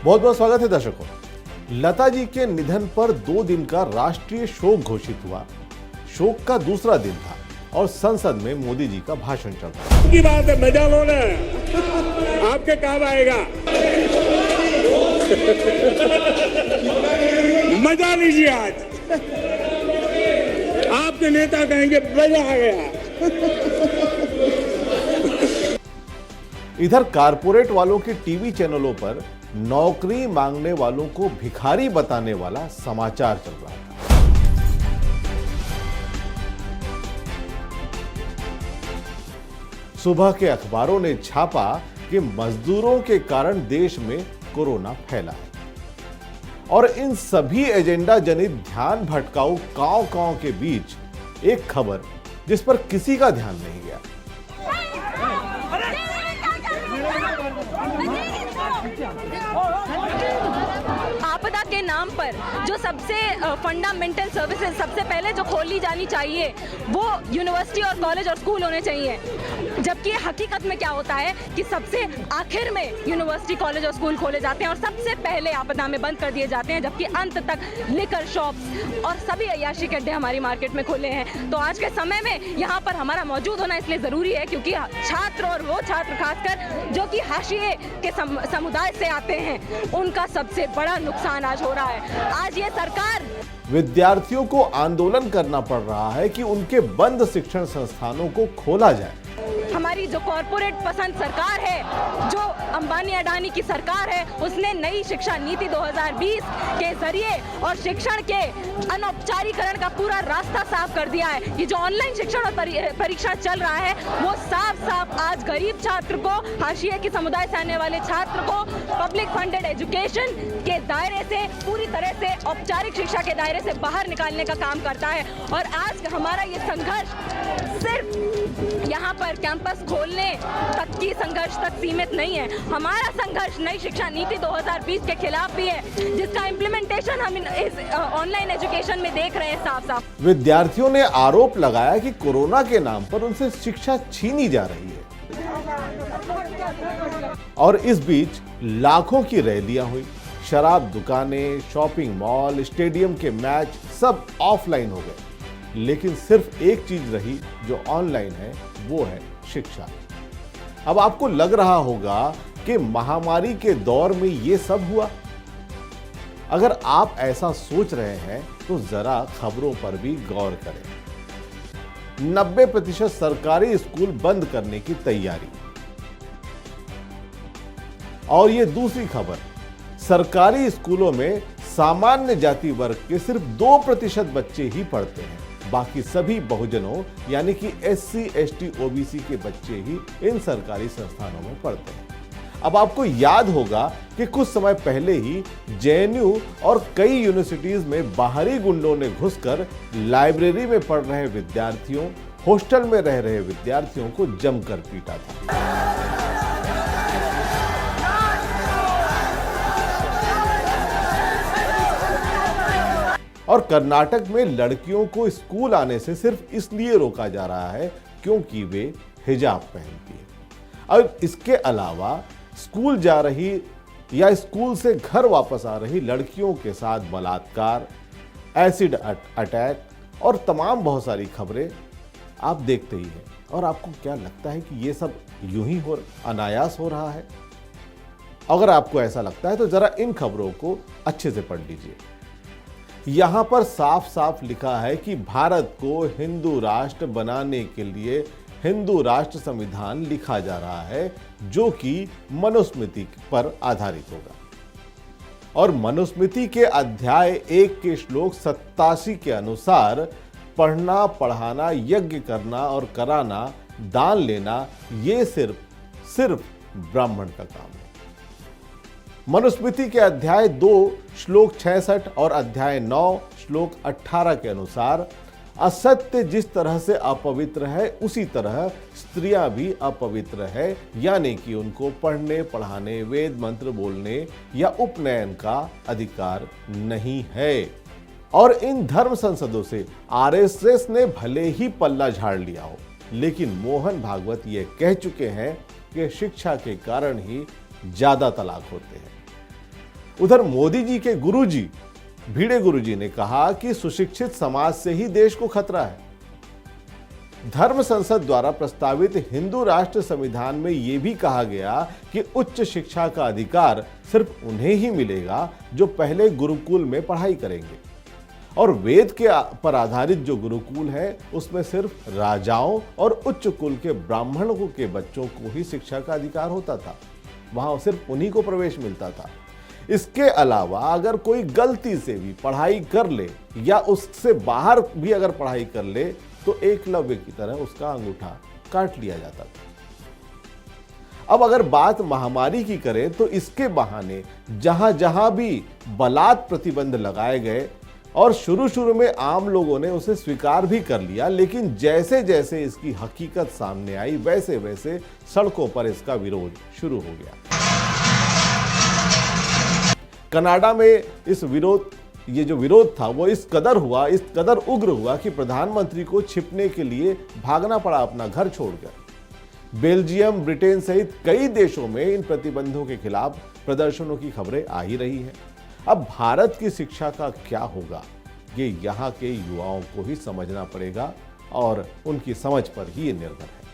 बहुत बहुत स्वागत है दर्शकों। लता जी के निधन पर 2 दिन का राष्ट्रीय शोक घोषित हुआ। शोक का दूसरा दिन था और संसद में मोदी जी का भाषण चल रहा की बात है, मजा लो ना, आपके काम आएगा। मजा लीजिए आज, आपके नेता कहेंगे मजा आ गया। इधर कारपोरेट वालों के टीवी चैनलों पर नौकरी मांगने वालों को भिखारी बताने वाला समाचार चल रहा था। सुबह के अखबारों ने छापा कि मजदूरों के कारण देश में कोरोना फैला है और इन सभी एजेंडा जनित ध्यान भटकाऊ कांव के बीच एक खबर जिस पर किसी का ध्यान नहीं गया। आपदा के नाम पर जो सबसे फंडामेंटल सर्विसेज सबसे पहले जो खोली जानी चाहिए वो यूनिवर्सिटी और कॉलेज और स्कूल होने चाहिए, जबकि हकीकत में क्या होता है कि सबसे आखिर में यूनिवर्सिटी कॉलेज और स्कूल खोले जाते हैं और सबसे पहले आपदा में बंद कर दिए जाते हैं, जबकि अंत तक लिकर शॉप्स और सभी अय्याशी के अड्डे हमारी मार्केट में खुले हैं। तो आज के समय में यहाँ पर हमारा मौजूद होना इसलिए ज़रूरी है क्योंकि छात्र और वो छात्र खासकर जो कि हाशिए के समुदाय से आते हैं उनका सबसे बड़ा नुकसान आज हो रहा है। आज ये सरकार विद्यार्थियों को आंदोलन करना पड़ रहा है कि उनके बंद शिक्षण संस्थानों को खोला जाए। हमारी जो कॉरपोरेट पसंद सरकार है, जो अंबानी अडानी की सरकार है, उसने नई शिक्षा नीति 2020 के जरिए और शिक्षण के अनौपचारीकरण का पूरा रास्ता साफ कर दिया है। ये जो ऑनलाइन शिक्षण और परीक्षा चल रहा है वो साफ साफ आज गरीब छात्र को, हाशिए के समुदाय से आने वाले छात्र को पब्लिक फंडेड एजुकेशन के दायरे से पूरी तरह से औपचारिक शिक्षा के दायरे से बाहर निकालने का काम करता है। और आज हमारा ये संघर्ष सिर्फ यहाँ पर कैंपस खोलने तक की संघर्ष तक सीमित नहीं है। हमारा संघर्ष नई शिक्षा नीति 2020 के खिलाफ भी है, जिसका इम्प्लीमेंटेशन हम इस ऑनलाइन एजुकेशन में देख रहे हैं साफ साफ। विद्यार्थियों ने आरोप लगाया कि कोरोना के नाम पर उनसे शिक्षा छीनी जा रही है और इस बीच लाखों की रैलियां हुई। शराब दुकानें, शॉपिंग मॉल, स्टेडियम के मैच सब ऑफलाइन हो गए, लेकिन सिर्फ एक चीज रही जो ऑनलाइन है, वो है शिक्षा। अब आपको लग रहा होगा कि महामारी के दौर में ये सब हुआ। अगर आप ऐसा सोच रहे हैं तो जरा खबरों पर भी गौर करें। 90% सरकारी स्कूल बंद करने की तैयारी। और ये दूसरी खबर, सरकारी स्कूलों में सामान्य जाति वर्ग के सिर्फ 2% बच्चे ही पढ़ते हैं, बाकी सभी बहुजनों यानी कि SC, ST, OBC के बच्चे ही इन सरकारी संस्थानों में पढ़ते हैं। अब आपको याद होगा कि कुछ समय पहले ही JNU और कई यूनिवर्सिटीज में बाहरी गुंडों ने घुसकर लाइब्रेरी में पढ़ रहे विद्यार्थियों, हॉस्टल में रह रहे विद्यार्थियों को जमकर पीटा था। और कर्नाटक में लड़कियों को स्कूल आने से सिर्फ इसलिए रोका जा रहा है क्योंकि वे हिजाब पहनती है। और इसके अलावा स्कूल जा रही या स्कूल से घर वापस आ रही लड़कियों के साथ बलात्कार, एसिड अटैक और तमाम बहुत सारी खबरें आप देखते ही हैं। और आपको क्या लगता है कि ये सब यूं ही अनायास हो रहा है? अगर आपको ऐसा लगता है तो जरा इन खबरों को अच्छे से पढ़ लीजिए। यहां पर साफ साफ लिखा है कि भारत को हिंदू राष्ट्र बनाने के लिए हिंदू राष्ट्र संविधान लिखा जा रहा है, जो कि मनुस्मृति पर आधारित होगा। और मनुस्मृति के अध्याय 1 के श्लोक 87 के अनुसार पढ़ना, पढ़ाना, यज्ञ करना और कराना, दान लेना, ये सिर्फ ब्राह्मण का काम है। मनुस्मृति के अध्याय 2 श्लोक 66 और अध्याय 9 श्लोक 18 के अनुसार असत्य जिस तरह से अपवित्र है उसी तरह स्त्रियां भी अपवित्र है, यानी कि उनको पढ़ने, पढ़ाने, वेद मंत्र बोलने या उपनयन का अधिकार नहीं है। और इन धर्म संसदों से RSS ने भले ही पल्ला झाड़ लिया हो, लेकिन मोहन भागवत ये कह चुके हैं कि शिक्षा के कारण ही ज्यादा तलाक होते हैं। उधर मोदी जी के गुरुजी भिड़े गुरुजी ने कहा कि सुशिक्षित समाज से ही देश को खतरा है। धर्म संसद द्वारा प्रस्तावित हिंदू राष्ट्र संविधान में यह भी कहा गया कि उच्च शिक्षा का अधिकार सिर्फ उन्हें ही मिलेगा जो पहले गुरुकुल में पढ़ाई करेंगे, और वेद के पर आधारित जो गुरुकुल है उसमें सिर्फ राजाओं और उच्च कुल के ब्राह्मणों के बच्चों को ही शिक्षा का अधिकार होता था, वहां सिर्फ उन्हीं को प्रवेश मिलता था। इसके अलावा अगर कोई गलती से भी पढ़ाई कर ले या उससे बाहर भी अगर पढ़ाई कर ले तो एकलव्य की तरह उसका अंगूठा काट लिया जाता था। अब अगर बात महामारी की करें तो इसके बहाने जहां जहां भी बलात् प्रतिबंध लगाए गए और शुरू में आम लोगों ने उसे स्वीकार भी कर लिया, लेकिन जैसे जैसे इसकी हकीकत सामने आई वैसे वैसे सड़कों पर इसका विरोध शुरू हो गया। कनाडा में ये जो विरोध था वो इस कदर उग्र हुआ कि प्रधानमंत्री को छिपने के लिए भागना पड़ा अपना घर छोड़कर। बेल्जियम, ब्रिटेन सहित कई देशों में इन प्रतिबंधों के खिलाफ प्रदर्शनों की खबरें आ ही रही हैं। अब भारत की शिक्षा का क्या होगा, ये यहाँ के युवाओं को ही समझना पड़ेगा और उनकी समझ पर ही ये निर्भर है।